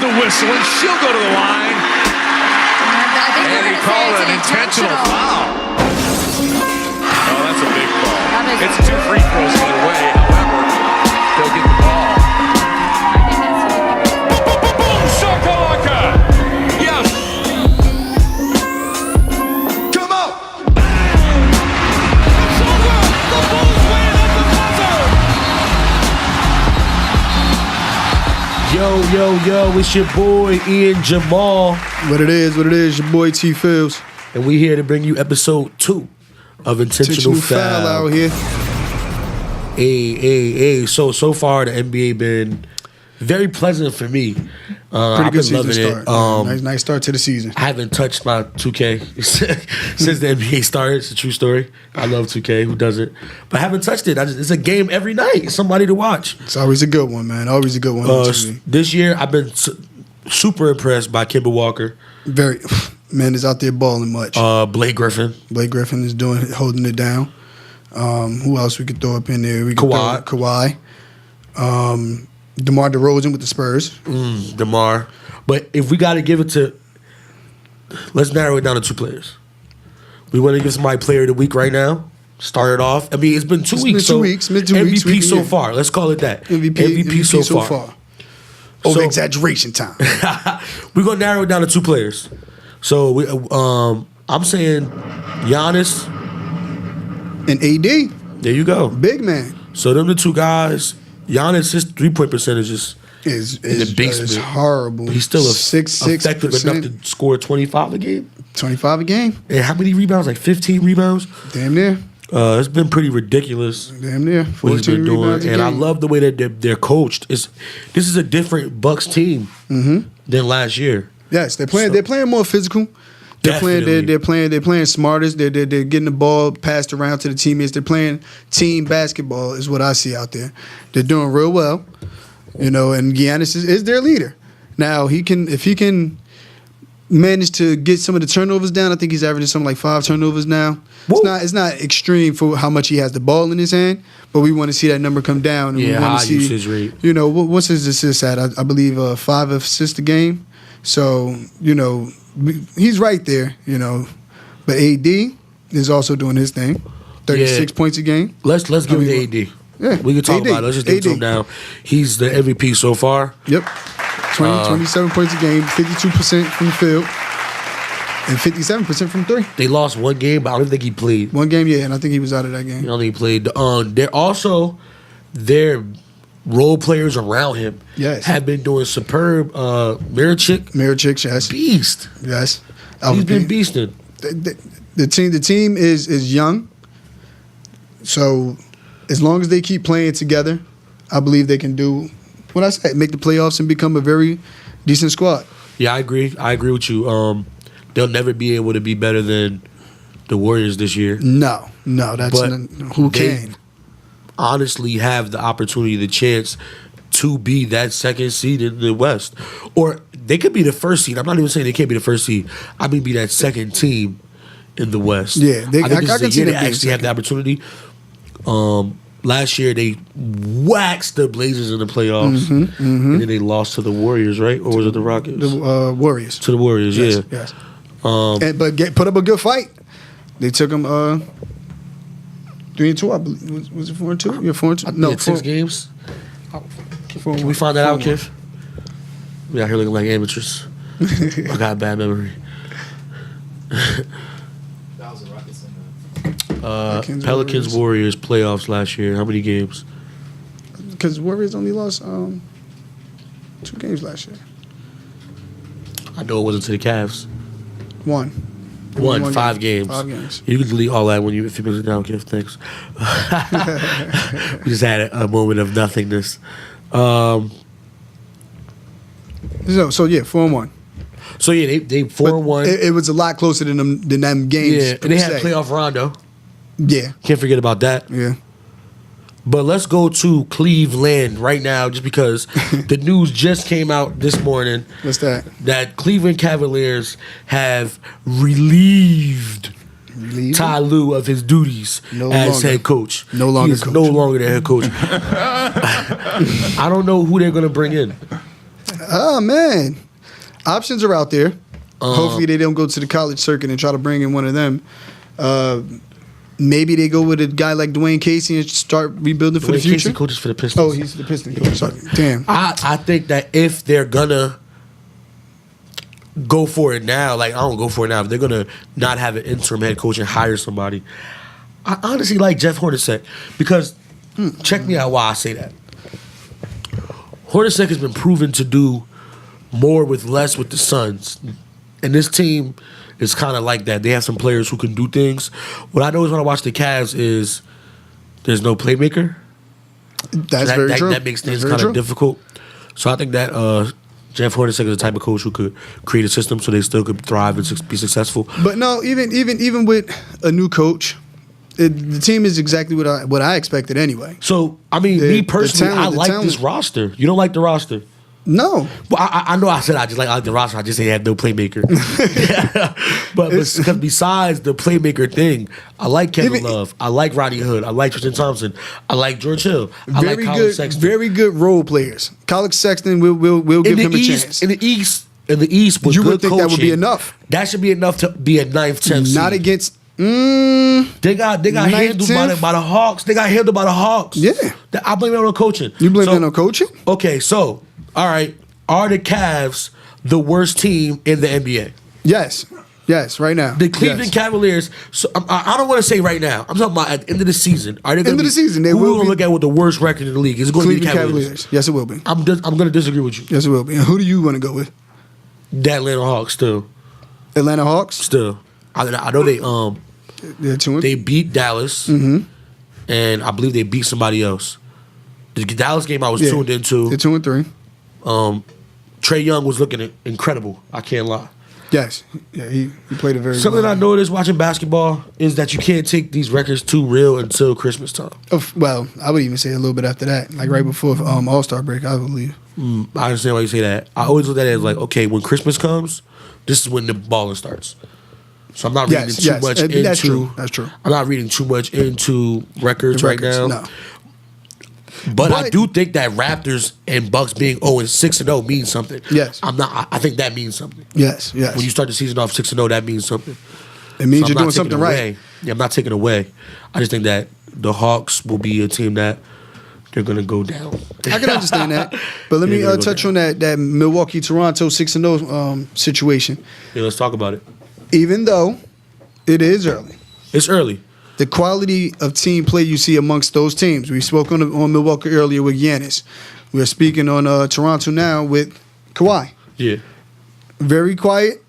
the whistle, and she'll go to the line. And he called an intentional foul. Oh, that's a big call. It's 2 free throws either way. However, they'll get the ball. Boom, shakalaka! Yes! Come on! It's over! The Bulls win at the buzzer! Yo, it's your boy Ian Jamal. What it is, your boy T Fields. And we here to bring you episode 2 of Intentional Foul out here. Hey. So far the NBA been very pleasant for me. Pretty good season loving start. It. Nice start to the season. I haven't touched my 2K since the NBA started. It's a true story. I love 2K. Who doesn't? But I haven't touched it. It's a game every night. Somebody to watch. It's always a good one, man. Always a good one. On TV. This year, I've been super impressed by Kemba Walker. Very. Man is out there balling much. Blake Griffin. Blake Griffin is holding it down. Who else we could throw up in there? We could Kawhi. DeMar DeRozan with the Spurs. DeMar. But if we got to give it to, let's narrow it down to 2 players. We want to give somebody player of the week right now. Start it off. I mean, it's been 2 weeks. MVP so far. Let's call it that. MVP so far. Over-exaggeration time. We're going to narrow it down to 2 players. So I'm saying Giannis and AD. There you go. Big man. So them the 2 guys. Giannis, his 3-point percentage is in the basement. It's horrible. But he's still effective 6%. enough to score 25 a game. 25 a game. And how many rebounds? Like 15 rebounds? Damn near. It's been pretty ridiculous. Damn near. What he's been doing. And I love the way that they're coached. This is a different Bucks team than last year. Yes, they're playing more physical. They're playing smarter. They're getting the ball passed around to the teammates. They're playing team basketball is what I see out there. They're doing real well, and Giannis is their leader. Now if he can manage to get some of the turnovers down, I think he's averaging something like 5 turnovers now. It's not extreme for how much he has the ball in his hand, but we want to see that number come down. And we want to see usage rate. What's his assists at? I believe 5 assists a game. So he's right there, But AD is also doing his thing. 36 points a game. Let's give it to AD. Yeah, we can talk about it. Let's just give it to him now. He's the MVP so far. Yep. 27 points a game, 52% from the field, and 57% from 3. They lost 1 game, but I don't think he played. 1 game, yeah, and I think he was out of that game. I don't think he played. Their role players around him have been doing superb. Mirotic, yes. Beast. Yes. He's been beasting. The team is young. So as long as they keep playing together, I believe they can do what I said, make the playoffs and become a very decent squad. Yeah, I agree. I agree with you. They'll never be able to be better than the Warriors this year. No, who can? Honestly have the opportunity, the chance to be that 2nd seed in the West. Or they could be the 1st seed. I'm not even saying they can't be the 1st seed. I mean be that 2nd team in the West. Yeah, I think this is the year they actually have the opportunity. Last year they waxed the Blazers in the playoffs. And then they lost to the Warriors, right? Or was it the Rockets? The Warriors. To the Warriors, yes, yeah. Yes. Put up a good fight. They took them 3-2, I believe. Was it 4-2? Yeah, 4-2. No, 6 games. Can we find that out, Kiff? We out here looking like amateurs. I got a bad memory. That was the Rockets and the Pelicans Warriors playoffs last year. How many games? Because Warriors only lost 2 games last year. I know it wasn't to the Cavs. 1. 5 games. 5 games. You can delete all that if you put it down, Kiff. Thanks. We just had a moment of nothingness. So 4-1. So yeah, they 4-1. It was a lot closer than them games. Yeah, and they had playoff Rondo. Yeah, can't forget about that. Yeah. But let's go to Cleveland right now, just because the news just came out this morning. What's that? That Cleveland Cavaliers have relieved Ty Lue of his duties as head coach. No longer coach. No longer the head coach. I don't know who they're going to bring in. Oh, man. Options are out there. Hopefully they don't go to the college circuit and try to bring in one of them. Maybe they go with a guy like Dwayne Casey and start rebuilding for the future. Casey coaches for the Pistons. Oh, he's the Pistons coach. Sorry. Damn. I think that if they're gonna go for it now, like I don't go for it now, if they're gonna not have an interim head coach and hire somebody, I honestly like Jeff Hornacek because check me out why I say that. Hornacek has been proven to do more with less with the Suns, and this team is kind of like that. They have some players who can do things. What I notice when I watch the Cavs is there's no playmaker. That's very true. That makes things kind of difficult. So I think that Jeff Hornacek is the type of coach who could create a system so they still could thrive and be successful. But no, even with a new coach, the team is exactly what I expected anyway. So I mean, me personally, I like this roster. You don't like the roster? No. Well, I know I said I like the roster. I just say they had no playmaker. but because besides the playmaker thing, I like Kevin Love. I like Rodney Hood. I like Tristan Thompson. I like George Hill. I like Colin Sexton. Very good role players. Colin Sexton, we'll give him a chance. In the East, with you would think coaching, that would be enough. That should be enough to be a 9th, 10th seed. Not against. They got handled by the Hawks. They got handled by the Hawks. Yeah. I blame it on coaching. You blame it on coaching? Okay, so all right, are the Cavs the worst team in the NBA? Yes, right now. The Cleveland Cavaliers. So I don't want to say right now. I'm talking about at the end of the season. Are they going to season? Who will look at with the worst record in the league? Is it going to be the Cavaliers? Yes, it will be. I'm going to disagree with you. Yes, it will be. And who do you want to go with? The Atlanta Hawks still. Atlanta Hawks still. I know they beat Dallas, and I believe they beat somebody else. The Dallas game I was tuned into. They're 2-3. Trae Young was looking incredible. I can't lie. Yes. Yeah, he played a very Something good I noticed watching basketball is that you can't take these records too real until Christmas time. Well, I would even say a little bit after that, like right before All-Star break, I believe. I understand why you say that. I always look at it as like, okay, when Christmas comes, this is when the balling starts. So I'm not reading too much into. That's true. That's true. I'm not reading too much into records right now. No. But I do think that Raptors and Bucks being 0-6-0 means something. Yes. I think that means something. Yes. When you start the season off 6-0, that means something. It means you're doing something right. Yeah, I'm not taking away. I just think that the Hawks will be a team that they're going to go down. I can understand that. But let me touch on that Milwaukee-Toronto 6-0 situation. Yeah, let's talk about it. Even though it is early. It's early. The quality of team play you see amongst those teams. We spoke on Milwaukee earlier with Giannis. We're speaking on Toronto now with Kawhi. Yeah. Very quiet.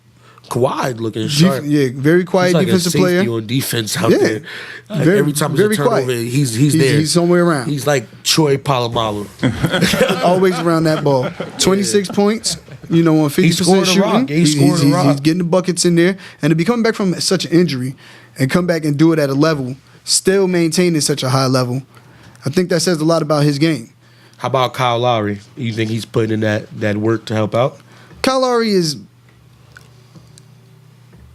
Kawhi looking sharp. Very quiet like defensive a safety player on defense out there. Every time there's a turnover, he's there. He's somewhere around. He's like Troy Polamalu. Always around that ball. 26 points. On 50% shooting. He's getting the buckets in there. And to be coming back from such an injury and come back and do it at a level, still maintaining such a high level, I think that says a lot about his game. How about Kyle Lowry? You think he's putting in that work to help out? Kyle Lowry is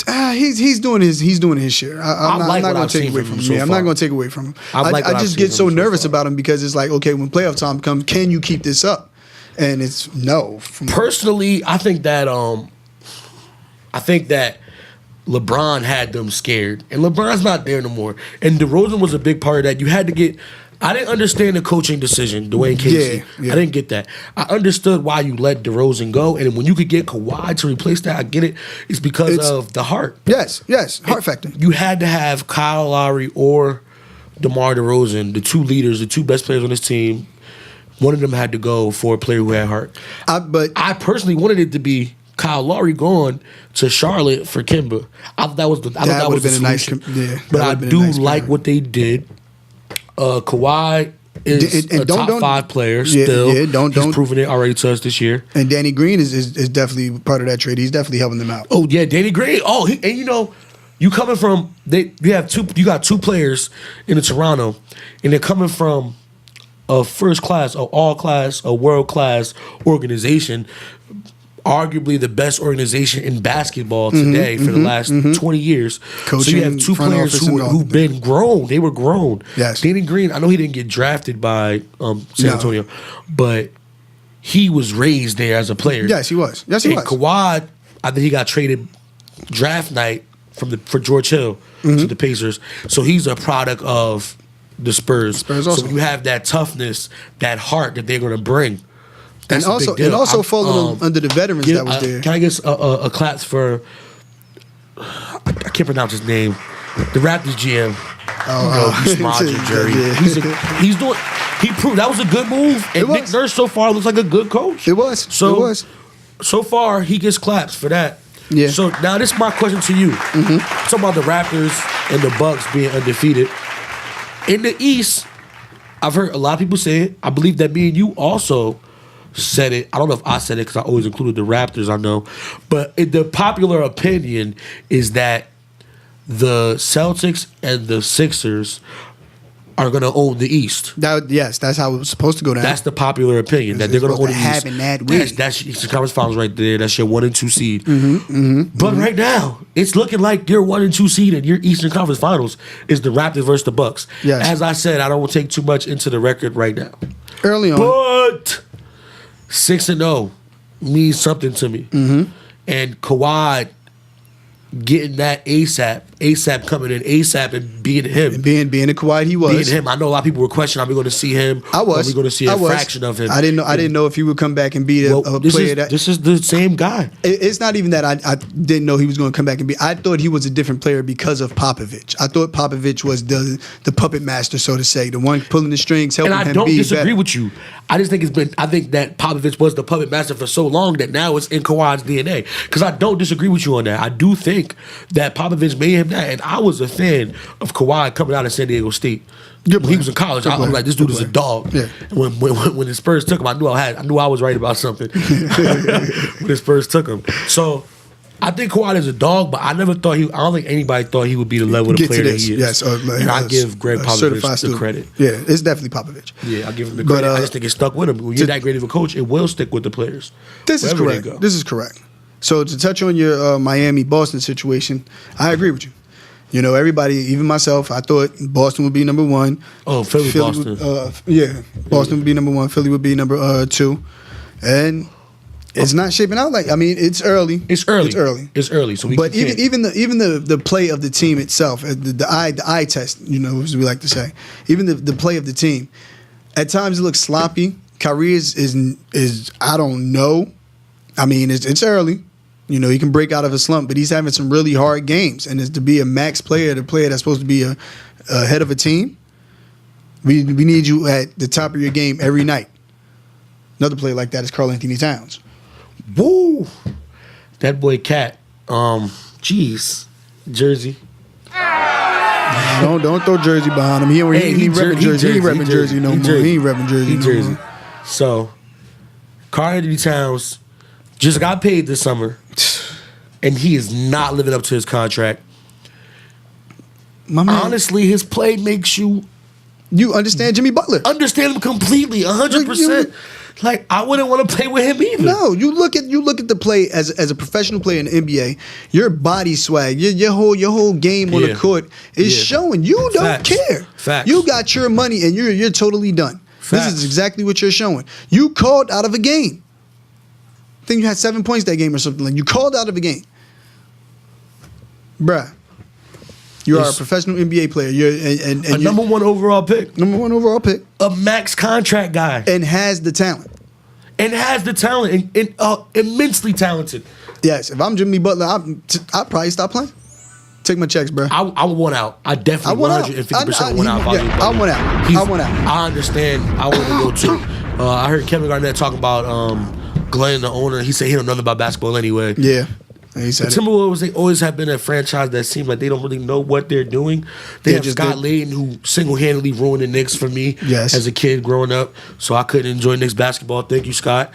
he's doing his share. I'm not going to take away from him. I'm not going to take away from him. I just get so nervous about him because it's like, okay, when playoff time comes, can you keep this up? And it's no. Personally, I think that LeBron had them scared, and LeBron's not there no more. And DeRozan was a big part of that. You had to get. I didn't understand the coaching decision, Dwayne Casey. Yeah. I didn't get that. I understood why you let DeRozan go, and when you could get Kawhi to replace that, I get it. It's because of the heart. Yes, heart factor. You had to have Kyle Lowry or DeMar DeRozan, the two leaders, the two best players on this team. One of them had to go for a player who had heart. But I personally wanted it to be Kyle Lowry going to Charlotte for Kemba. I thought that was the solution. But I do like what they did. Kawhi is a top 5 player still. He's proven it already to us this year. And Danny Green is definitely part of that trade. He's definitely helping them out. Oh yeah, Danny Green. Oh, you coming from you got 2 players in the Toronto, and they're coming from a first class, a all class, a world class organization, arguably the best organization in basketball today for the last 20 years. Coaching, so you have 2 players who've been grown. They were grown. Yes. Danny Green, I know he didn't get drafted by San Antonio, but he was raised there as a player. Yes, he was. Yes, he was. Kawhi, I think he got traded draft night for George Hill to the Pacers. So he's a product of the Spurs. Also. So when you have that toughness, that heart that they're going to bring, that's a big deal. And also following under the veterans that was there. Can I get a claps for? I can't pronounce his name. The Raptors GM. Jerry. Yeah. He's doing. He proved that was a good move. And Nick Nurse so far looks like a good coach. It was. So far, he gets claps for that. Yeah. So now this is my question to you. Talking about the Raptors and the Bucks being undefeated. In the East, I've heard a lot of people say it. I believe that me and you also said it. I don't know if I said it because I always included the Raptors, I know. But the popular opinion is that the Celtics and the Sixers are going to own the East. Yes, that's how it was supposed to go down. That's the popular opinion, that they're going to own the East. That way. That's Eastern Conference Finals right there. That's your 1 and 2 seed. But right now, it's looking like your 1 and 2 seed and your Eastern Conference Finals is the Raptors versus the Bucks. Yes. As I said, I don't want to take too much into the record right now. Early on. But 6-0 means something to me. And Kawhi getting that ASAP coming in ASAP and being him. And being the Kawhi he was. Being him. I know a lot of people were questioning, are we going to see him? I was. Are we going to see a fraction of him? I didn't know if he would come back and be a player that. This is the same guy. It's not even that I didn't know he was going to come back and be. I thought he was a different player because of Popovich. I thought Popovich was the puppet master, so to say, the one pulling the strings, helping him be better. And I don't disagree with you. I just think I think that Popovich was the puppet master for so long that now it's in Kawhi's DNA. Because I don't disagree with you on that. I do think that Popovich made him that, and I was a fan of Kawhi coming out of San Diego State. When he was in college, I was like, this dude is a dog. Yeah. When the Spurs took him, I knew I was right about something. When the Spurs took him, so I think Kawhi is a dog, but I don't think anybody thought he would be the level of the player that he is. Yes, and I give Greg Popovich the credit. Yeah, it's definitely Popovich. Yeah, I give him the credit. I just think it stuck with him. When you're that great of a coach, it will stick with the players. This is correct. This is correct. So to touch on your Miami-Boston situation, I agree with you. You know, everybody, even myself, I thought Boston would be number 1. Oh, Philly Boston. Boston would be number 1. Philly would be number 2. And it's not shaping out like. I mean, it's early. It's early. So but even the play of the team itself, the eye test, you know, as we like to say, even the play of the team, at times it looks sloppy. Kyrie is I don't know. I mean, it's early. You know, he can break out of a slump, but he's having some really hard games. And to be a max player, the player that's supposed to be a head of a team, we need you at the top of your game every night. Another player like that is Karl Anthony Towns. Woo! That boy Cat. Jeez. Jersey. Don't throw Jersey behind him. He ain't repping Jersey. He ain't repping Jersey no more. He ain't repping Jersey no more. So, Karl Anthony Towns just got paid this summer, and he is not living up to his contract. Honestly, his play makes you understand Jimmy Butler. Understand him completely, 100%. Like, I wouldn't want to play with him either. No, you look at the play as a professional player in the NBA. Your body swag, your whole game on the court is showing. You don't care. Facts. You got your money and you're totally done. Facts. This is exactly what you're showing. You called out of a game. I think you had 7 points that game or something. Like, you called out of a game. Bruh. You are a professional NBA player. You're number 1 overall pick. Number 1 overall pick. A max contract guy. And has the talent. Immensely talented. Yes. If I'm Jimmy Butler, I'd probably stop playing. Take my checks, bro. I want out. I definitely 150% want out. I want out. I understand. I want to go too. I heard Kevin Garnett talking about Glenn, the owner. He said he don't know nothing about basketball anyway. Yeah. He said the Timberwolves, they always have been a franchise that seems like they don't really know what they're doing. They have Scott Layden, who single-handedly ruined the Knicks for me as a kid growing up. So I couldn't enjoy Knicks basketball. Thank you, Scott.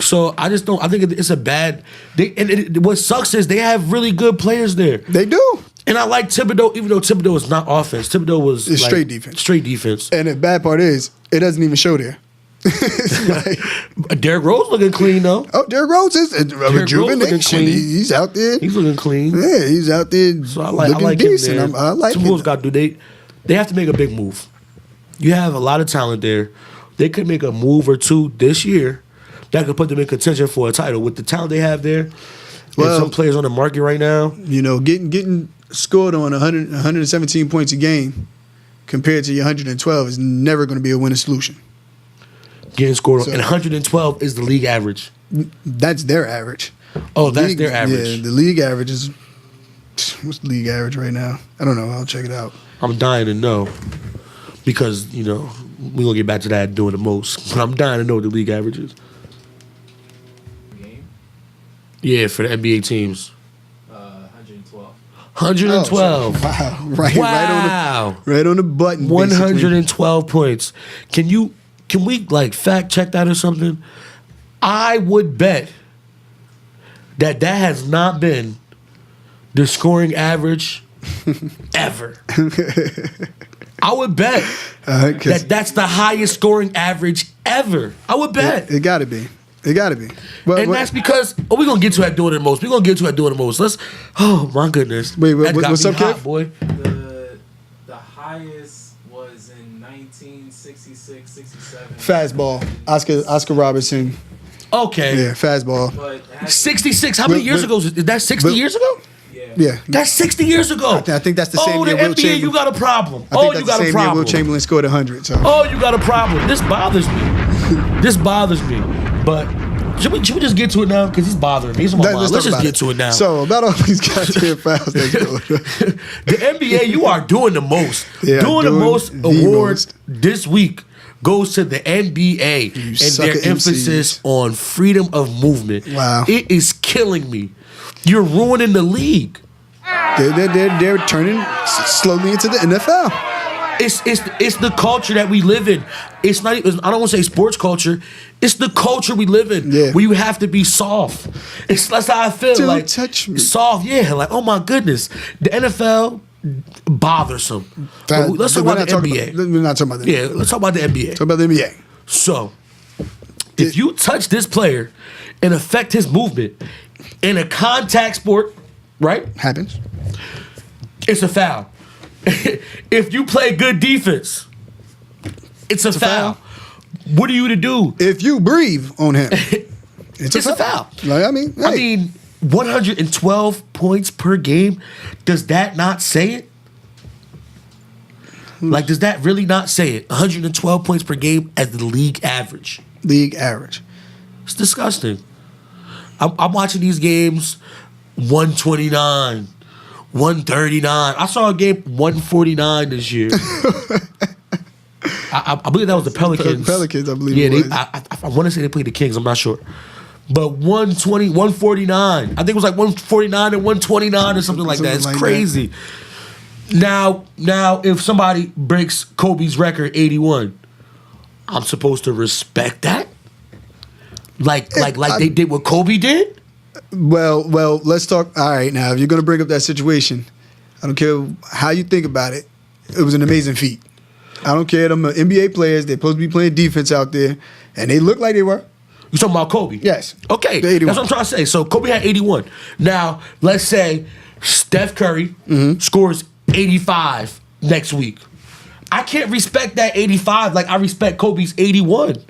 So I just don't. I think it's a bad. What sucks is they have really good players there. They do. And I like Thibodeau, even though Thibodeau is not offense. Thibodeau was straight defense. Straight defense. And the bad part is, it doesn't even show there. Derrick Rose looking clean though. Oh, Derrick Rose is a rejuvenation. He's out there. He's looking clean. Yeah, he's out there. So I like decent. Him there. I like Timberwolves got to do. They have to make a big move. You have a lot of talent there. they could make a move or two this year that could put them in contention for a title. With the talent they have there, and some players on the market right now. Getting scored on 117 points a game compared to your 112 is never going to be a winning solution. Getting scored on, and 112 is the league average. That's their average. Oh, that's their average. Yeah, the league average is... What's the league average right now? I don't know. I'll check it out. I'm dying to know because, we're going to get back to that doing the most. But I'm dying to know what the league average is. Game? Yeah, for the NBA teams. 112. 112. Wow. Right on the button. 112 points. Can we fact check that or something? I would bet that has not been the scoring average ever. I would bet that's the highest scoring average ever. I would bet. It got to be. That's because we're gonna get to that doing the most. We're gonna get to that doing the most. Oh my goodness. Wait, what's up, Kev? Boy. The highest was in 1966, 67. Fastball. Oscar Robertson. Okay. Yeah, fastball. 66. How many years ago? Is that 60 years ago? Yeah. That's 60 years ago. I think that's the same year. year Will NBA, Chamberlain. you got a problem. I think that's the same year Will Chamberlain scored 100. So. You got a problem. This bothers me. But should we just get to it now? Because he's bothering me. Let's just get to it now. So, about all these goddamn fouls that's going The NBA, you are doing the most. Yeah, doing the most awards this week goes to the NBA and their emphasis on freedom of movement. Wow. It is killing me. You're ruining the league. They're turning slowly into the NFL. It's the culture that we live in. It's not. I don't want to say sports culture. It's the culture we live in. Yeah. Where you have to be soft. That's how I feel. Don't touch me. Soft. Yeah. Like, oh my goodness. The NFL bothersome. Let's talk about the NBA. We're not talking about the NBA. Yeah. Let's talk about the NBA. Talk about the NBA. So, if you touch this player and affect his movement in a contact sport, right? Happens. It's a foul. If you play good defense, it's a foul. What are you to do? If you breathe on him, it's a foul. Like, I mean, 112 points per game. Does that not say it? Like, does that really not say it? 112 points per game as the league average. League average. It's disgusting. I'm watching these games, 129. 139. I saw a game 149 this year. I believe that was the Pelicans. Pelicans, I believe. Yeah, I want to say they played the Kings. I'm not sure, but 120, 149. I think it was like 149 and 129 or something like that. It's like crazy. That. Now, if somebody breaks Kobe's record, 81, I'm supposed to respect that. Like they did what Kobe did. Well, let's talk. All right, now, if you're going to bring up that situation, I don't care how you think about it. It was an amazing feat. I don't care. Them NBA players, they're supposed to be playing defense out there, and they look like they were. You talking about Kobe? Yes. Okay, that's what I'm trying to say. So Kobe had 81. Now, let's say Steph Curry scores 85 next week. I can't respect that 85 like I respect Kobe's 81.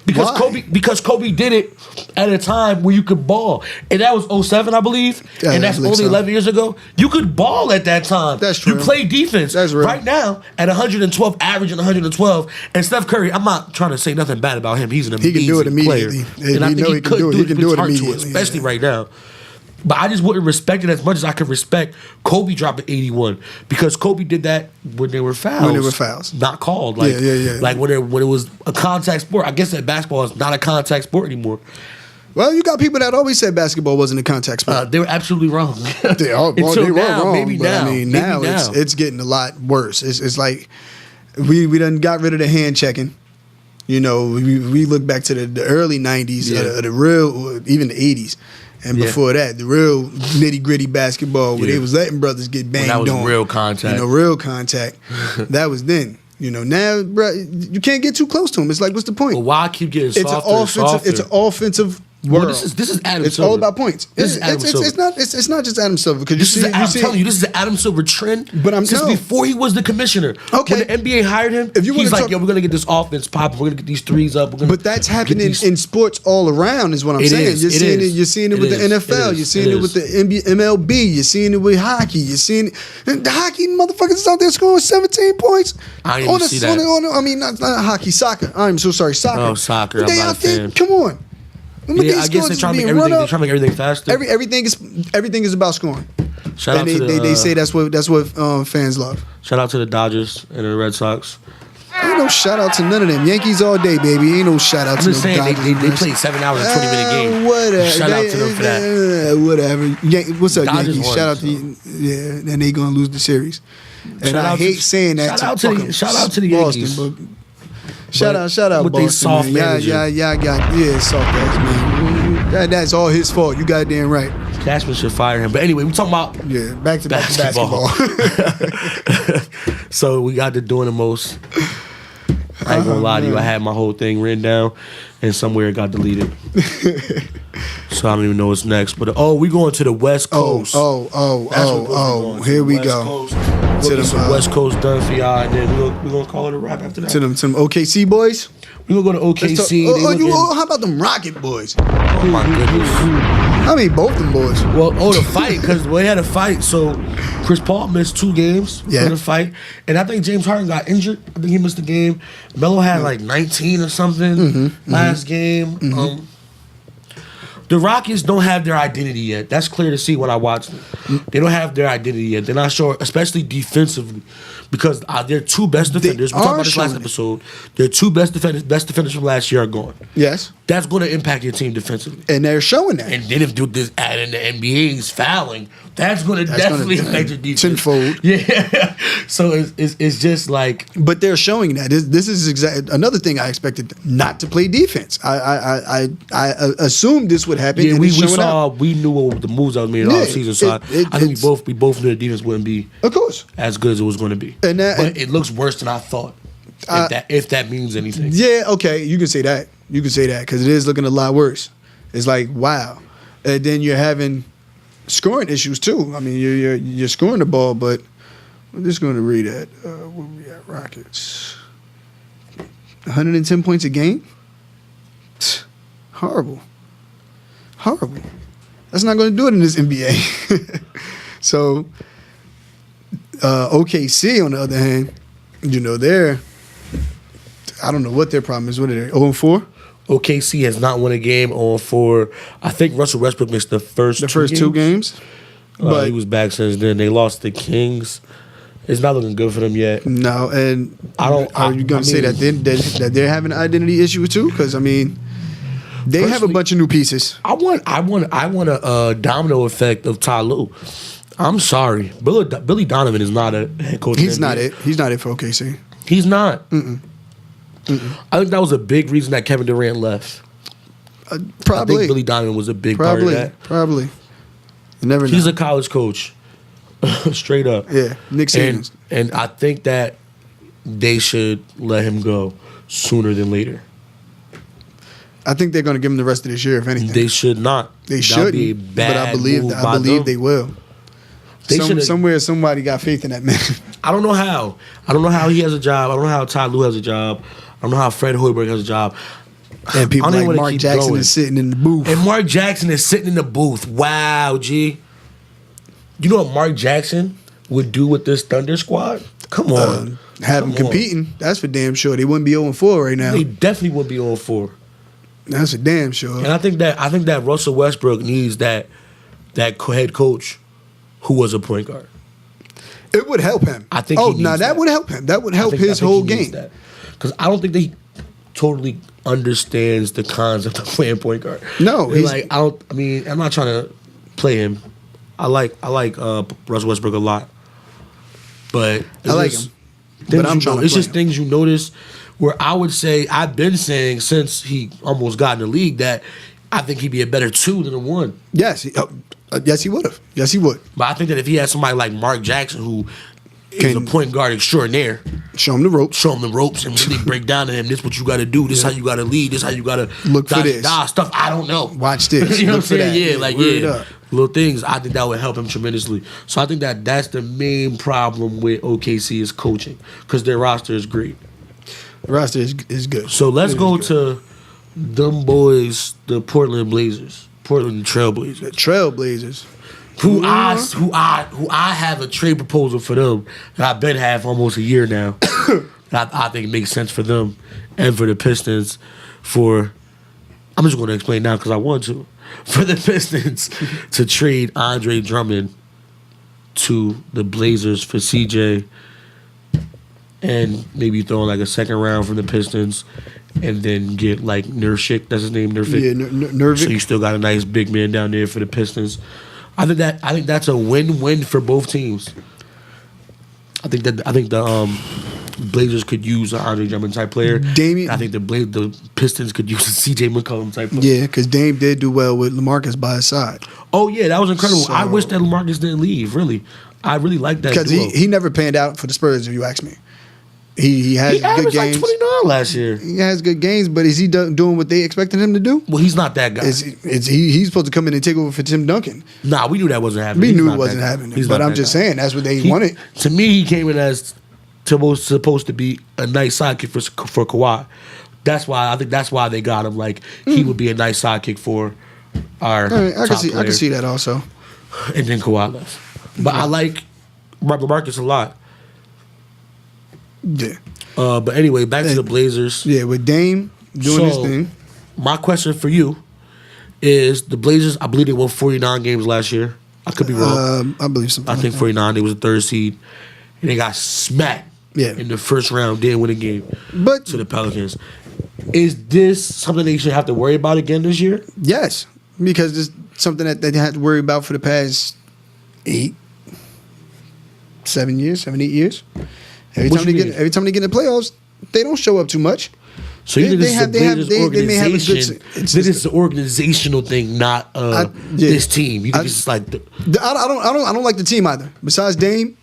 Because Kobe did it at a time where you could ball. And that was 07, I believe. Yeah, and that's only 11 years ago. You could ball at that time. That's true. You play defense. That's real. Right now, at 112, averaging 112. And Steph Curry, I'm not trying to say nothing bad about him. He's an amazing player. He can do it immediately. And I think he could do it. He can do it immediately. Especially right now. But I just wouldn't respect it as much as I could respect Kobe dropping 81 because Kobe did that when there were fouls. When there were fouls. Not called. Yeah. Like when it was a contact sport. I guess that basketball is not a contact sport anymore. Well, you got people that always said basketball wasn't a contact sport. They were absolutely wrong. They were wrong. Maybe now. I mean, now it's getting a lot worse. It's like we done got rid of the hand checking. You know, we look back to the early 90s, the real, even the 80s. And before that, the real nitty-gritty basketball where they was letting brothers get banged on. That was real contact. Real contact. That was then. Now, bro, you can't get too close to him. It's like, what's the point? Well, why keep getting softer? It's an offensive world. Well, this is Adam It's Silver. all about points. This is Adam Silver. It's not just Adam Silver because I'm telling you, this is an Adam Silver trend. But since before he was the commissioner. Okay. When the NBA hired him, he's like, yo, we're gonna get this offense popping. We're gonna get these threes up. But that's happening in sports all around, is what I'm saying. You're seeing it with the NFL. You're seeing it with the MLB. You're seeing it with hockey. You're seeing the hockey motherfuckers is out there scoring 17 points. I didn't even see that. I mean, not hockey, soccer. I'm so sorry, soccer. Oh, soccer. But they I'm out not a there. fan. Come on. Yeah, I guess they're trying to make everything faster. Everything is about scoring. Shout out and to they say that's what fans love. Shout out to the Dodgers and the Red Sox. Ain't no shout out to none of them. Yankees all day, baby. Ain't no shout out to them. I'm just saying they played 7 hours and 20-minute game. Whatever. Shout out to them for that. Whatever. What's up, Dodgers Yankees? won, Shout out to you. Yeah, and they gonna lose the series. And I hate saying that. Shout out to the Yankees. Boston, shout out, with Boston. They soft man. Soft ass man. That's all his fault. You goddamn right. Cashman should fire him. But anyway, we talking about back to basketball. So we got to doing the most. I ain't gonna lie to you. I had my whole thing written down, and somewhere it got deleted. So I don't even know what's next. But we going to the West Coast. Here we go. To the West Coast done for y'all, and then we're gonna call it a wrap after that. To them OKC boys. We're gonna go to OKC. How about them Rocket boys? Oh my goodness. I mean, both them boys. Well, the fight, because we had a fight. So Chris Paul missed 2 games for the fight, and I think James Harden got injured. I think he missed a game. Melo had like 19 or something last game. The Rockets don't have their identity yet. That's clear to see when I watch them. They don't have their identity yet. They're not sure, especially defensively, because their 2 best defenders. We talked about this last episode. Their 2 best defenders from last year are gone. Yes, that's going to impact your team defensively, and they're showing that. And then if you this add in the NBA's fouling, that's going to definitely affect your defense tenfold. Yeah. So it's just like, but they're showing that. This is another thing I expected not to play defense. I assumed this would happen. Yeah, and we knew what the moves I was made all season. So I think we both knew the defense wouldn't be, of course, as good as it was going to be. But it looks worse than I thought. If that means anything. Yeah. Okay. You can say that. Because it is looking a lot worse. It's like, wow. And then you're having scoring issues too. I mean, you're scoring the ball, but I'm just going to read that. Where we at? Rockets. 110 points a game. Horrible. That's not going to do it in this NBA. So, OKC on the other hand, I don't know what their problem is. What are they? 0-4. OKC has not won a game 0-4. I think Russell Westbrook missed the first 2 games. But he was back since then. They lost the Kings. It's not looking good for them yet. No, and are you going to say that they're having an identity issue too? Because I mean, they have a bunch of new pieces. I want a domino effect of Ty Lue. I'm sorry, Billy Donovan is not a head coach. He's not it. He's not it for OKC. He's not. I think that was a big reason that Kevin Durant left. Probably. I think Billy Donovan was a big part of that. Probably. You never know. He's a college coach, straight up. Yeah, Nick Saban. And I think that they should let him go sooner than later. I think they're going to give him the rest of this year, if anything. They should not. They shouldn't. But I believe they will. Somewhere somebody got faith in that man. I don't know how. I don't know how he has a job. I don't know how Ty Lue has a job. I don't know how Fred Hoiberg has a job. And people like Mark Jackson is sitting in the booth. And Mark Jackson is sitting in the booth. Wow, G. You know what Mark Jackson would do with this Thunder squad? Come on. Have them competing. That's for damn sure. They wouldn't be 0-4 right now. They definitely would be 0-4. That's for damn sure. And I think that Russell Westbrook needs that head coach who was a point guard. It would help him. I think. That would help him. That would help his whole game. Because I don't think he totally understands the concept of playing point guard. No, he's like I'm not trying to play him. I like Russell Westbrook a lot, but I like him. But it's just things you notice where I would say I've been saying since he almost got in the league that I think he'd be a better 2 than a 1. Yes, yes he would have. Yes, he would. But I think that if he had somebody like Mark Jackson who is a point guard extraordinaire. Show him the ropes. Show him the ropes and really break down to him. This is what you got to do. This is how you got to lead. This is how you got to look for this. Stuff I don't know. Watch this. You know what I'm saying? Yeah, little things. I think that would help him tremendously. So I think that's the main problem with OKC is coaching because their roster is great. The roster is good. So let's go to them boys, the Portland Trailblazers. The Trailblazers. Who I have a trade proposal for them that I've been have almost a year now. I think it makes sense for them and for the Pistons. I'm just going to explain now because I want to. For the Pistons to trade Andre Drummond to the Blazers for CJ and maybe throw in like a second round from the Pistons and then get like Nurkic. That's his name, Nurkic. Yeah, Nurkic. So you still got a nice big man down there for the Pistons. I think that's a win-win for both teams. I think the Blazers could use an Andre Drummond type player. I think the Pistons could use a CJ McCollum type player. Yeah, because Dame did do well with LaMarcus by his side. Oh yeah, that was incredible. I wish that LaMarcus didn't leave. Really, I really like that because he never panned out for the Spurs. If you ask me, he has good games. Like 29 last year. He has good games, but is he doing what they expected him to do? Well, he's not that guy. He's supposed to come in and take over for Tim Duncan. Nah, we knew that wasn't happening. We knew it wasn't happening. But I'm just saying that's what they wanted. To me, he came in as supposed to be a nice sidekick for Kawhi. That's why they got him. Like he would be a nice sidekick for our I can see that also. And then Kawhi left. But I like Marcus a lot. Yeah. But anyway, back to the Blazers. Yeah, with Dame doing his thing. My question for you is the Blazers, I believe they won 49 games last year. I could be wrong. I believe something. I think 49. They was the third seed. And they got smacked in the first round. Didn't win a game to the Pelicans. Is this something they should have to worry about again this year? Yes, because it's something that they had to worry about for the past 8, 8 years. Every time they get in the playoffs, they don't show up too much. So you think this is the organizational thing, not this team. You think it's like I don't like the team either. Besides Dame,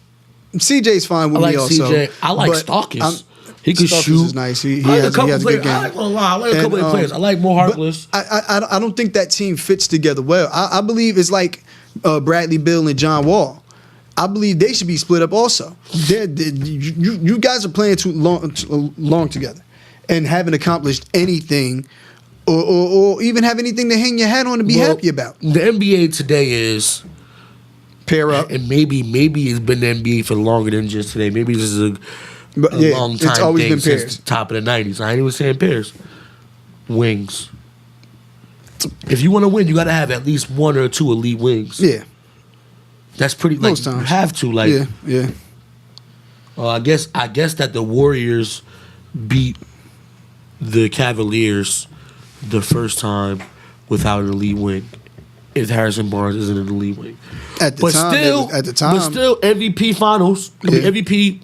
CJ's fine with me also. CJ. I like Stalkers. He can shoot. Is nice. He has a good game. I like a couple of players. I like more Harkless. I don't think that team fits together well. I believe it's like Bradley Beal and John Wall. I believe they should be split up also. You guys are playing too long together and haven't accomplished anything or even have anything to hang your hat on to be happy about. The NBA today is pair up. And maybe it's been the NBA for longer than just today. Maybe this is a long time it's always thing been pairs. since the top of the 90s. I ain't even saying pairs. Wings. If you want to win, you got to have at least one or two elite wings. Yeah. That's pretty. Like, most times. You have to. Like, yeah. I guess that the Warriors beat the Cavaliers the first time without an elite wing. If Harrison Barnes isn't an elite wing, at the time, but still MVP Finals. MVP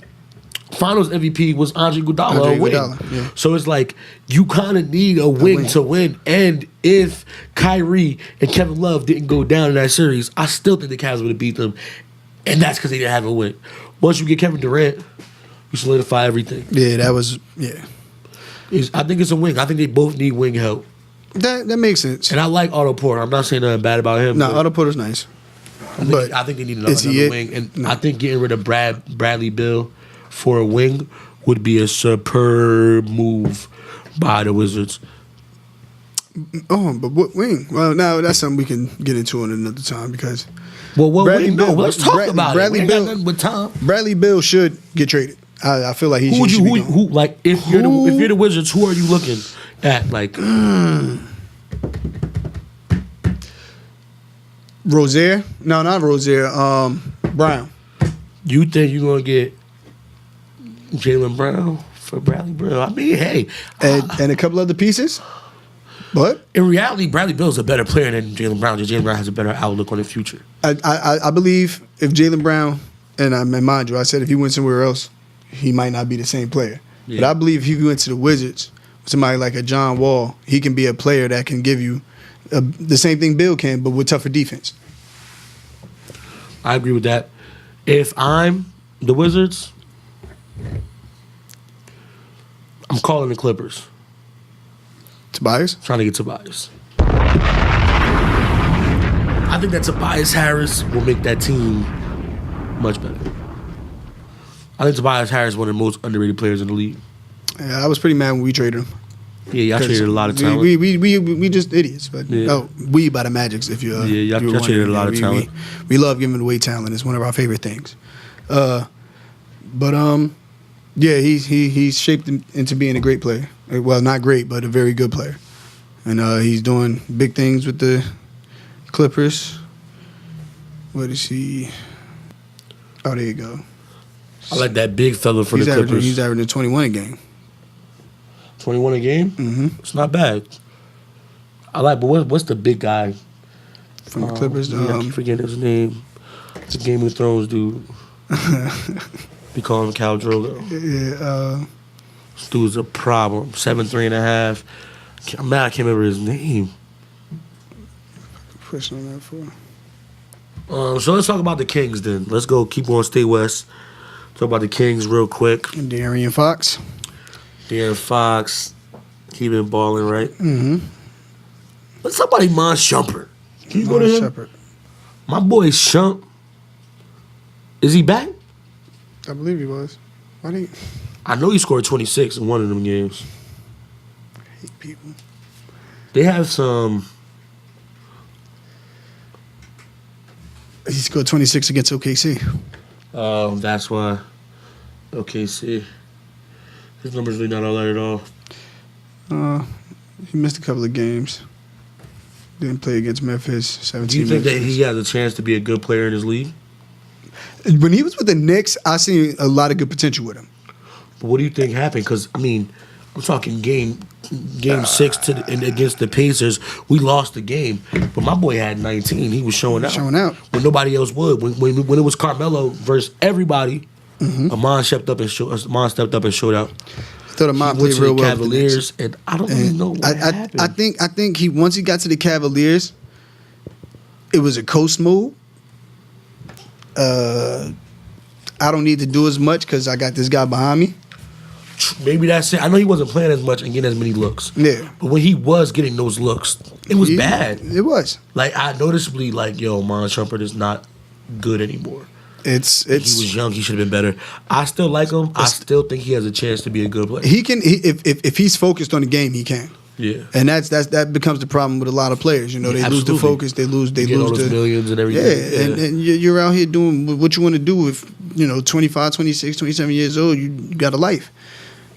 Finals MVP was Andre Iguodala. Yeah. So it's like you kind of need a wing to win. And if Kyrie and Kevin Love didn't go down in that series, I still think the Cavs would have beat them. And that's because they didn't have a wing. Once you get Kevin Durant, you solidify everything. Yeah, that was I think it's a wing. I think they both need wing help. That makes sense. And I like Otto Porter. I'm not saying nothing bad about him. No, Otto Porter's nice. I think they need another wing. And I think getting rid of Bradley Beal for a wing would be a superb move by the Wizards. Oh, but what wing? Well, now that's something we can get into in another time because. Well, let's talk about Bradley it. Beal, with time. Bradley Beal should get traded. I feel like he should. Who like if you're the Wizards, who are you looking at? Like Rozier? No, not Rozier. Brown. You think you're gonna get Jaylen Brown for Bradley Beal? I mean, hey, and a couple other pieces. But in reality, Bradley Beal's a better player than Jaylen Brown. Jaylen Brown has a better outlook on the future. I believe if Jaylen Brown, and mind you, I said if he went somewhere else, he might not be the same player. Yeah. But I believe if he went to the Wizards, somebody like a John Wall, he can be a player that can give you the same thing Bill can, but with tougher defense. I agree with that. If I'm The Wizards. I'm calling the Clippers. Tobias? Trying to get Tobias. I think that Tobias Harris will make that team much better. I think Tobias Harris is one of the most underrated players in the league. Yeah, I was pretty mad when we traded him. Yeah, y'all traded a lot of talent. We just idiots, but Yeah. We by the Magics. If you y'all you were traded a wondering. lot of talent. We love giving away talent. It's one of our favorite things. Yeah, he's shaped into being a great player. Well, not great, but a very good player. And he's doing big things with the Clippers. What is he? Oh, there you go. I like that big fella for the Clippers. He's averaging 21 a game. 21 a game? Mm-hmm. It's not bad. I like, but what's the big guy? From the Clippers? I keep forgetting his name. The Game of Thrones dude. We call him Khal Drogo. Yeah. This dude's a problem. 7'3.5". I'm mad I can't remember his name. Pushing on that for. So let's talk about the Kings then. Let's go keep on stay west. Talk about the Kings real quick. And De'Aaron Fox. De'Aaron Fox. He been balling, right? Mm-hmm. Let's talk about Iman Shumpert. Can you go to him? Shepard. My boy Shump. Is he back? I believe he was. Why do you I know he scored 26 in one of them games. hate people? They have some. He scored 26 against OKC. That's why. OKC. His numbers really not all that at all. He missed a couple of games. Didn't play against Memphis. 17 Do you think that Memphis. he has a chance to be a good player in his league? When he was with the Knicks, I seen a lot of good potential with him. But what do you think happened? Because, I mean, I'm talking game 6 against the Pacers. We lost the game, but my boy had 19. He was showing out. When nobody else would. When it was Carmelo versus everybody, Amon stepped up and showed out. I thought Amon He played went to real the well with the Cavaliers, Knicks. and I don't really know what happened. I think he once he got to the Cavaliers, it was a coast move. I don't need to do as much because I got this guy behind me. Maybe that's it. I know he wasn't playing as much and getting as many looks. Yeah. But when he was getting those looks, it was bad. It was. Like, I noticeably, Mon Shumpert is not good anymore. He was young. He should have been better. I still like him. I still think he has a chance to be a good player. He can. If he's focused on the game, he can. Yeah. And that becomes the problem with a lot of players. You know, they lose the focus. They lose all those millions and everything. Yeah. And you're out here doing what you want to do. If 25, 26, 27 years old, you got a life.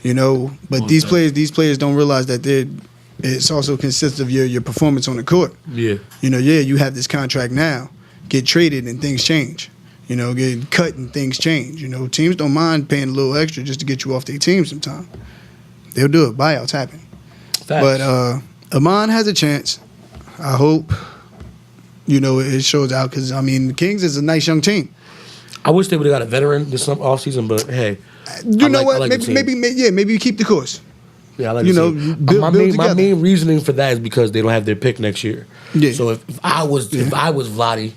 But these players don't realize that it's also consists of your performance on the court. Yeah. You have this contract now. Get traded and things change. Get cut and things change. Teams don't mind paying a little extra just to get you off their team sometimes. They'll do it. Buyouts happen. Facts. But Amon has a chance. I hope, it shows out because, the Kings is a nice young team. I wish they would have got a veteran this offseason, but hey. Maybe you keep the course. Yeah, I like to see. Build My main reasoning for that is because they don't have their pick next year. Yeah. So if I was Vlade,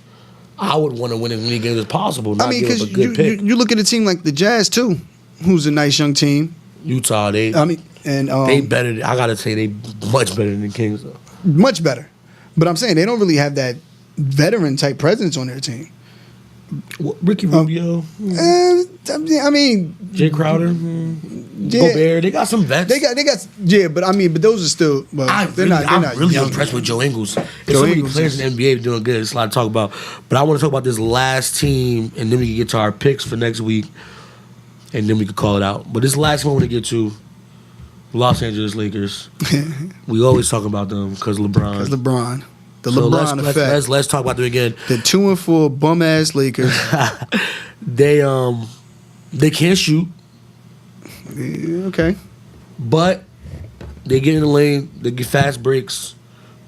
I would want to win as many games as possible. Not give up a good pick. You look at a team like the Jazz too, who's a nice young team. Utah, they better. I gotta say, they much better than the Kings though. Much better, but I'm saying they don't really have that veteran type presence on their team. Ricky Rubio, Jay Crowder, Gobert, they got some vets. They got, but those are still. Well, I'm really impressed with Joe Ingles. There's so many players in the NBA doing good. It's a lot to talk about, but I want to talk about this last team, and then we can get to our picks for next week, and then we can call it out. But this last one I want to get to, Los Angeles Lakers. We always talk about them because LeBron. LeBron effect. Let's talk about them again. The 2-4 bum ass Lakers. They can't shoot. Okay. But they get in the lane, they get fast breaks,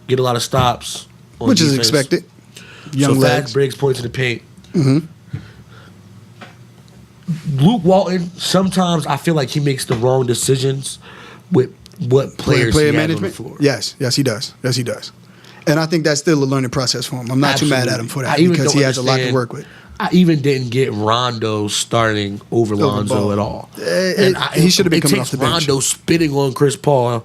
get a lot of stops. Which is expected. Young legs. Fast breaks, points in the paint. Mm-hmm. Luke Walton, sometimes I feel like he makes the wrong decisions with what players player he has management on the floor. Yes, he does. And I think that's still a learning process for him. I'm not too mad at him for that because he has a lot to work with. I even didn't get Rondo starting over Lonzo at all. He should have been coming off the bench. It takes Rondo spitting on Chris Paul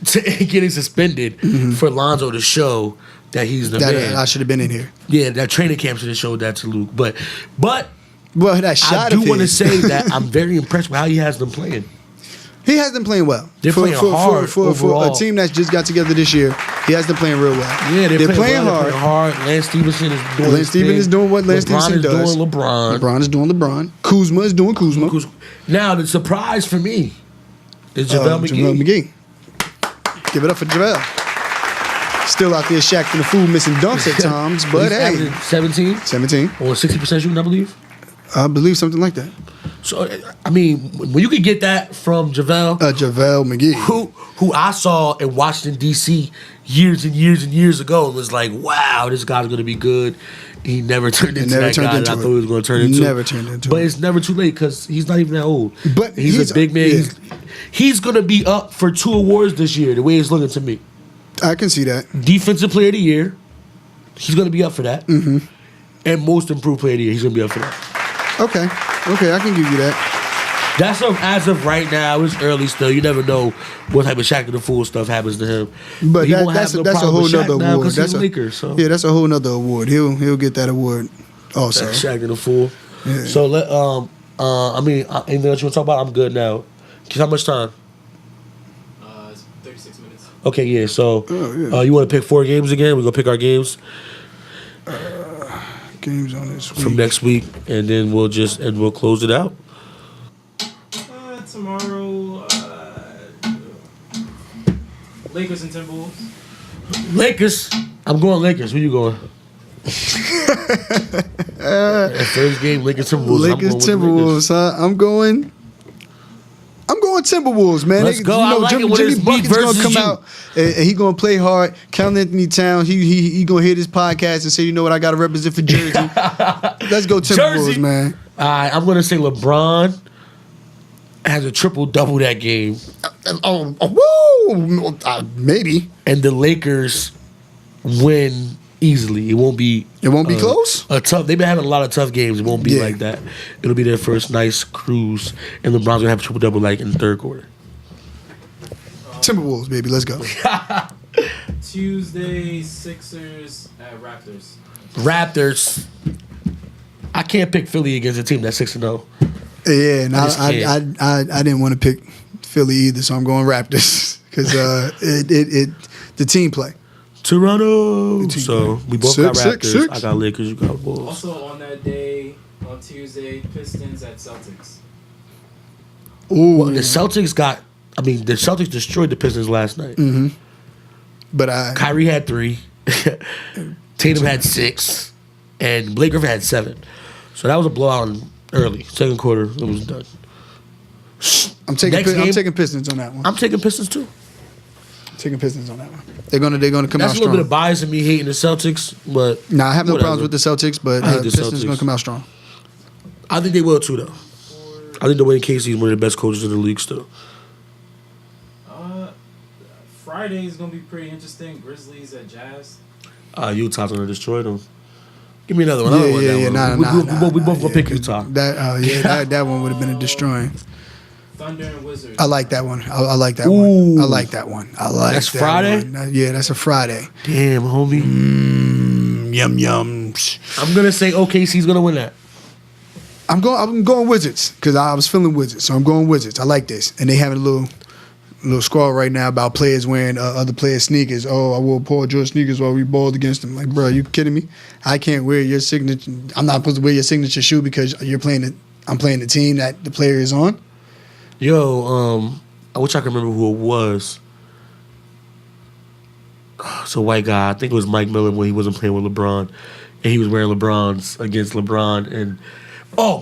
getting suspended for Lonzo to show that he's the man. I should have been in here. Yeah, that training camp should have showed that to Luke. But well, that shot I do want to say that I'm very impressed with how he has them playing. He has them playing well. They're playing hard for a team that's just got together this year. He has them playing real well. Yeah, they're playing hard. They're hard. Lance Stevenson is doing. Lance Stevenson is doing what Lance Stevenson does. Doing LeBron. LeBron is doing LeBron. Kuzma is doing Kuzma. Now the surprise for me is JaVale McGee. Give it up for JaVale. Still out there shacking the fool, missing dunks at times, but hey, 17 or 60% shooting, I believe. I believe something like that. So I mean, when you could get that from JaVale McGee, who I saw in Washington D.C. years and years and years ago, and was like, wow, this guy's gonna be good. He never turned into that guy that I thought he was going to turn into. He never turned into. But it's never too late because he's not even that old. But he's a big man. Yeah. He's going to be up for 2 awards this year. The way it's looking to me, I can see that. Defensive Player of the Year, he's going to be up for that. Mm-hmm. And Most Improved Player of the Year, he's going to be up for that. Okay, I can give you that. That's as of right now. It's early still. You never know what type of Shaq the Fool stuff happens to him. But that's a whole nother award. That's Lakers, so. Yeah, that's a whole nother award. He'll get that award also. That's Shaq the Fool. Yeah. So anything else you want to talk about? I'm good now. How much time? It's 36 minutes. Okay, yeah. So you want to pick 4 games again? We're gonna pick our games. Games on this week. From next week, and then we'll close it out. Tomorrow, Lakers and Timberwolves. Lakers. I'm going Lakers. Where you going? First game, Lakers Timberwolves. Lakers Timberwolves. I'm going Timberwolves, man. Let's go. Jimmy Bucket's gonna come out and he gonna play hard. Count Anthony Towns. He gonna hit his podcast and say, you know what, I gotta represent for Jersey. Let's go Timberwolves, Jersey. Man. All right, I'm gonna say LeBron has a triple-double that game. Maybe. And the Lakers win easily. It won't be close? They've been having a lot of tough games. It won't be like that. It'll be their first nice cruise, and LeBron's going to have a triple-double like in the third quarter. Timberwolves, baby. Let's go. Tuesday, Sixers at Raptors. Raptors. I can't pick Philly against a team that's 6-0. Yeah, and I didn't want to pick Philly either, so I'm going Raptors because the team play. Toronto. So we both got Raptors. Six. I got Lakers. You got Bulls. Also on that day, on Tuesday, Pistons at Celtics. Ooh, well, the Celtics destroyed the Pistons last night. Mm-hmm. But Kyrie had 3, Tatum had 6, and Blake Griffin had 7. So that was a blowout early. Second quarter, it was done. I'm taking Pistons on that one. I'm taking Pistons too. Taking Pistons on that one. They're gonna come out strong. That's a little bit of bias in me hating the Celtics, but I have no problems with the Celtics, but Pistons gonna come out strong. I think they will too, though. I think Dwayne Casey is one of the best coaches in the league still. Friday is gonna be pretty interesting. Grizzlies at Jazz. Utah's gonna destroy them. Give me another one. We both gonna pick Utah. That one would have been a destroying. Thunder and Wizards. I like that one. I like that one. I like that one. That's Friday? Yeah, that's a Friday. Damn, homie. Yum yum. I'm gonna say OKC's gonna win that. I'm going Wizards because I was feeling Wizards, so I'm going Wizards. I like this, and they having a little squall right now about players wearing other players' sneakers. Oh, I wore Paul George sneakers while we balled against them. Like, bro, you kidding me? I can't wear your signature. I'm not supposed to wear your signature shoe because I'm playing the team that the player is on. Yo, I wish I could remember who it was. It's a white guy. I think it was Mike Miller when he wasn't playing with LeBron, and he was wearing LeBron's against LeBron. And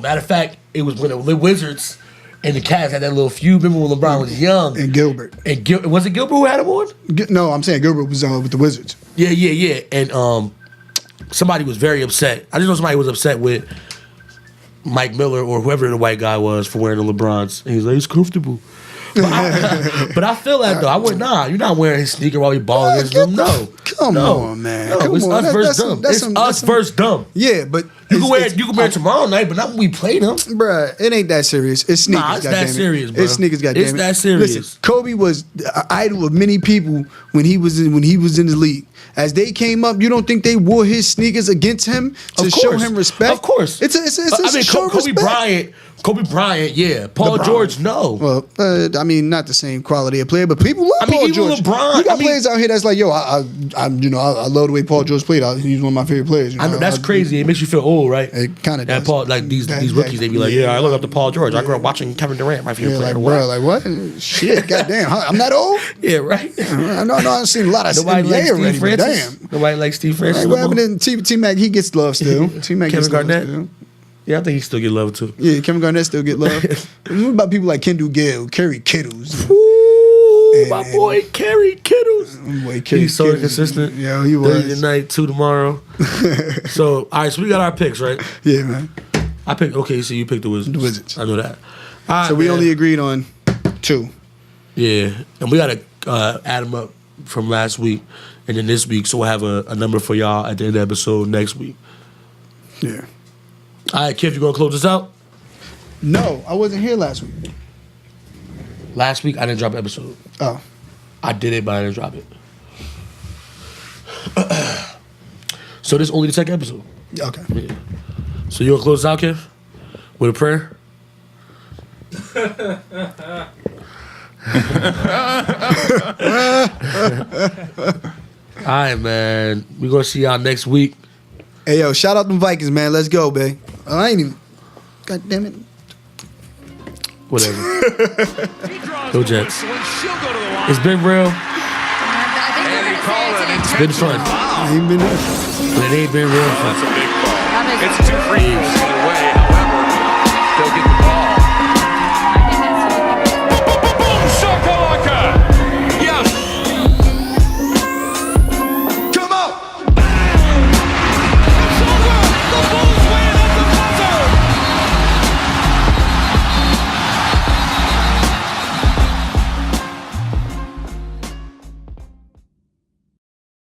matter of fact, it was when the Wizards and the Cavs had that little feud. Remember when LeBron was young? And Gilbert. Was it Gilbert who had him on? No, I'm saying Gilbert was with the Wizards. Yeah. And somebody was very upset. I just know somebody was upset with Mike Miller or whoever the white guy was for wearing the LeBrons. And he's like, it's comfortable. But I feel that, though. I went, nah, you're not wearing his sneaker while you balling against them. No. Come on, man. No, Come it's on. us versus them. It's us versus them. Yeah, but You can wear it tomorrow night, but not when we play them. Bruh, it ain't that serious. It's sneakers, Nah, it's that serious, bro. It's sneakers, goddamn it. It's that serious. Listen, Kobe was the idol of many people when he was in the league. As they came up, you don't think they wore his sneakers against him to show him respect? Of course. It's a show of respect. Kobe Bryant, yeah. Paul George, no. Well, I mean, not the same quality of player, but people love Paul even George. LeBron. You got players out here that's like, yo, I love the way Paul George played. He's one of my favorite players. I know that's crazy. It makes you feel old, right? It kind of does. Paul, like these rookies, they be like, yeah, I look up to Paul George. I grew up watching Kevin Durant, my favorite player. Like, bro, like what? Shit, goddamn, I'm not old. Yeah, right. No, I've seen a lot of Nobody NBA likes already. Steve Francis. Damn. Nobody likes Steve Francis. What happened to T-Mac? He gets love still. T-Mac Kevin gets Garnett. love still. Yeah, I think he still get love too. Yeah, Kevin Garnett still get love. What about people like Kendall Gill, Kerry Kittles? Ooh, my boy Kerry Kittles. He's so inconsistent. Yeah, he was. 30 tonight, 2 tomorrow. So, all right, so we got our picks, right? Yeah, man. I picked, okay, so you picked the Wizards. The Wizards. I know that. All right, So we man. only agreed on 2. Yeah, and we got to add them up from last week and then this week, so we'll have a number for y'all at the end of the episode next week. Yeah. All right, Kev, you going to close this out? No, I wasn't here last week. Last week, I didn't drop an episode. Oh. I did it, but I didn't drop it. So this is only the second episode. Okay. Yeah. So you gonna close this out, Kev? With a prayer? All right, man. We're gonna see y'all next week. Hey, yo, shout out them Vikings, man. Let's go, babe. I ain't even. God damn it. Whatever. Go Jets. It's been real. It's been fun. I ain't been there. But it ain't been real fun. That's a big ball. It's 2 free either way.